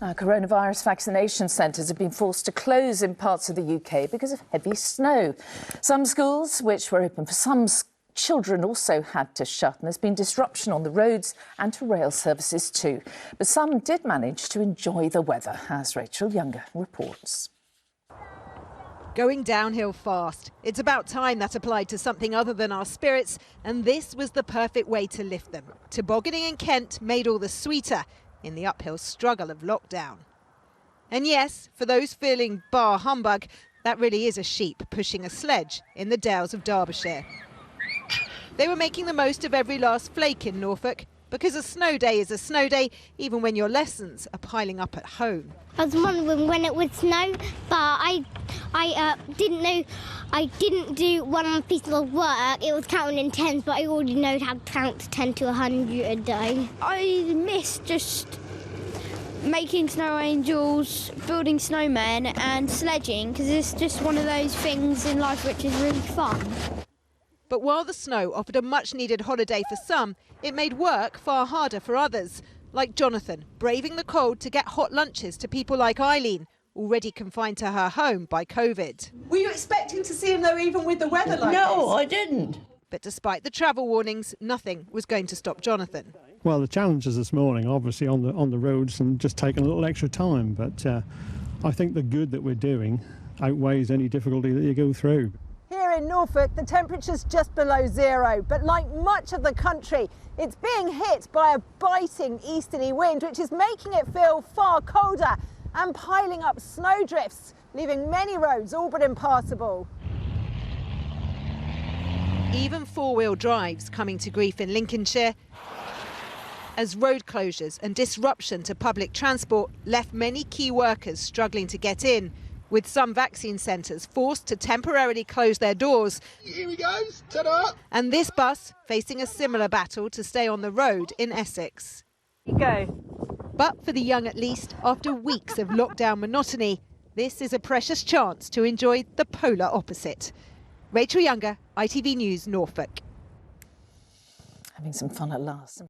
Coronavirus vaccination centres have been forced to close in parts of the UK because of heavy snow. Some schools, which were open for some children, also had to shut, and there's been disruption on the roads and to rail services too. But some did manage to enjoy the weather, as Rachel Younger reports. Going downhill fast. It's about time that applied to something other than our spirits, and this was the perfect way to lift them. Tobogganing in Kent made all the sweeter in the uphill struggle of lockdown. And yes, for those feeling bar humbug, that really is a sheep pushing a sledge in the Dales of Derbyshire. They were making the most of every last flake in Norfolk, because a snow day is a snow day, even when your lessons are piling up at home. I was wondering when it would snow, but I didn't know. I didn't do one piece of work. It was counting in tens, but I already know how to count to 10 to 100 a day. I miss just making snow angels, building snowmen and sledging, because it's just one of those things in life which is really fun. But while the snow offered a much-needed holiday for some, it made work far harder for others, like Jonathan, braving the cold to get hot lunches to people like Eileen, already confined to her home by COVID. Were you expecting to see him, though, even with the weather like this? No, I didn't. But despite the travel warnings, nothing was going to stop Jonathan. Well, the challenges this morning, obviously, on the roads and just taking a little extra time. But I think the good that we're doing outweighs any difficulty that you go through. Here in Norfolk, the temperature's just below zero, but like much of the country, it's being hit by a biting easterly wind, which is making it feel far colder and piling up snowdrifts, leaving many roads all but impassable. Even four-wheel drives coming to grief in Lincolnshire, as road closures and disruption to public transport left many key workers struggling to get in, with some vaccine centres forced to temporarily close their doors. Here we go, ta-da! And this bus facing a similar battle to stay on the road in Essex. Here you go. But for the young at least, after weeks of lockdown monotony, this is a precious chance to enjoy the polar opposite. Rachel Younger, ITV News, Norfolk. Having some fun at last.